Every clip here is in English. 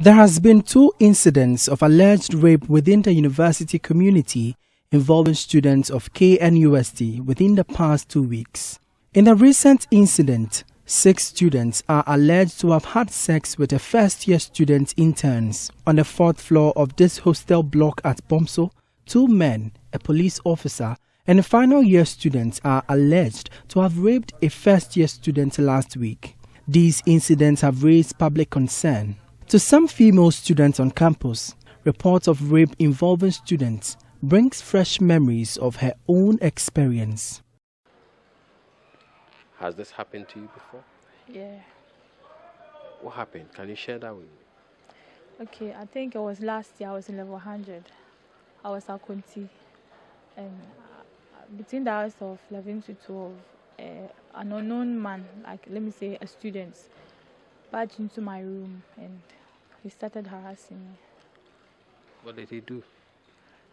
There has been 2 incidents of alleged rape within the university community involving students of KNUST within the past 2 weeks. In the recent incident, 6 students are alleged to have had sex with a first-year student interns on the 4th floor of this hostel block at Bomso. 2 men, a police officer, and a final-year student are alleged to have raped a first-year student last week. These incidents have raised public concern. To some female students on campus, reports of rape involving students brings fresh memories of her own experience. Has this happened to you before? Yeah. What happened? Can you share that with me? Okay, I think it was last year. I was in level 100. I was at Kunti. And between the hours of 11 to 12, an unknown man, like let me say a student, barged into my room and he started harassing me. What did he do?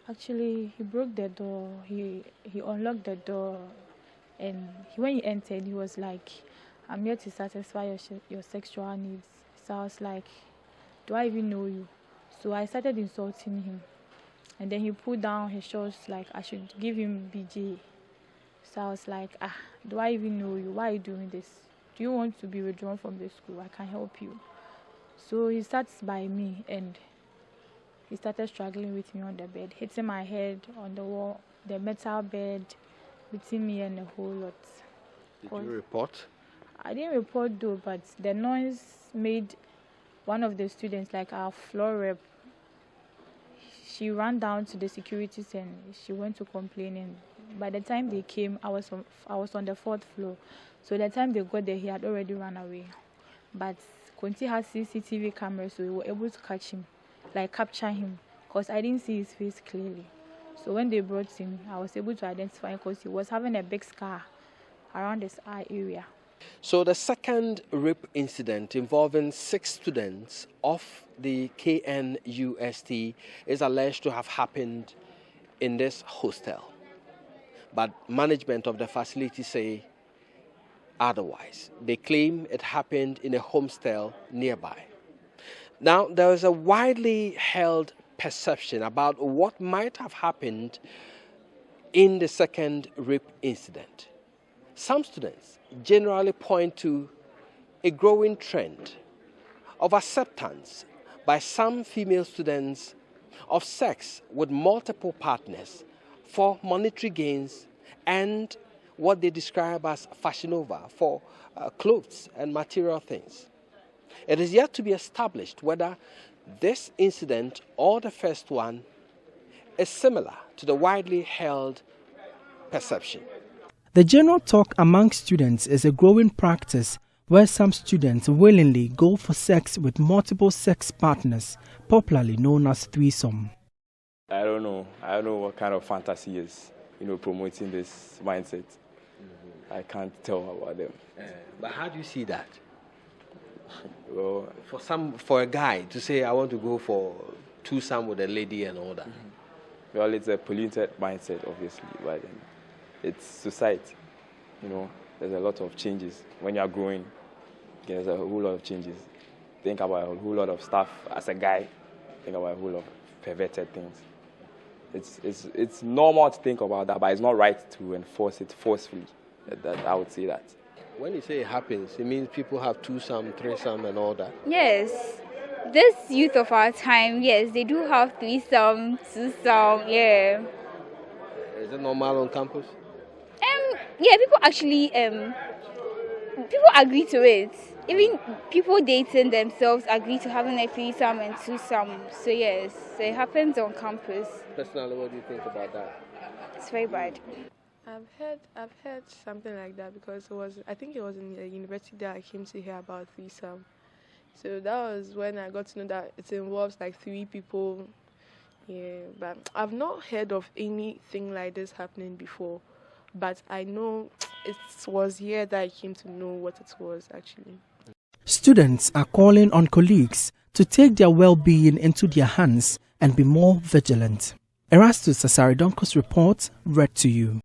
Actually, he broke the door. He unlocked the door, and when he entered, he was like, "I'm here to satisfy your sexual needs." So I was like, "Do I even know you?" So I started insulting him, and then he pulled down his shorts like I should give him BJ. So I was like, "Do I even know you? Why are you doing this? Do you want to be withdrawn from the school? I can help you." So he starts by me and he started struggling with me on the bed, hitting my head on the wall, the metal bed, beating me and a whole lot. Did you report? I didn't report though, but the noise made one of the students, like our floor rep, she ran down to the securities and she went to complain. And by the time they came, I was on the 4th floor. So the time they got there, he had already run away. But Kunti has CCTV cameras, so we were able to catch him, like capture him, because I didn't see his face clearly. So when they brought him, I was able to identify him because he was having a big scar around his eye area. So the second rape incident involving 6 students of the KNUST is alleged to have happened in this hostel. But management of the facility say otherwise. They claim it happened in a homestay nearby. Now, there is a widely held perception about what might have happened in the second rape incident. Some students generally point to a growing trend of acceptance by some female students of sex with multiple partners for monetary gains and what they describe as fashion over for clothes and material things. It is yet to be established whether this incident or the first one is similar to the widely held perception. The general talk among students is a growing practice where some students willingly go for sex with multiple sex partners, popularly known as threesome. I don't know what kind of fantasy is, promoting this mindset. I can't tell about them. But how do you see that? Well, for a guy to say, I want to go for twosome with a lady and all that. Well, it's a polluted mindset, obviously, but it's society. There's a lot of changes. When you're growing, there's a whole lot of changes. Think about a whole lot of stuff as a guy. Think about a whole lot of perverted things. It's normal to think about that, but it's not right to enforce it forcefully. That I would say that. When you say it happens, it means people have twosome, threesome, and all that. Yes, this youth of our time, yes, they do have threesome, twosome, yeah. Is it normal on campus? Yeah, people actually people agree to it. Even people dating themselves agree to having a threesome and twosome. So yes, it happens on campus. Personally, what do you think about that? It's very bad. I've heard something like that because I think it was in the university that I came to hear about threesome. So that was when I got to know that it involves like 3 people. Yeah, but I've not heard of anything like this happening before. But I know it was here that I came to know what it was actually. Students are calling on colleagues to take their well-being into their hands and be more vigilant. Erastus Asaridonko's report read to you.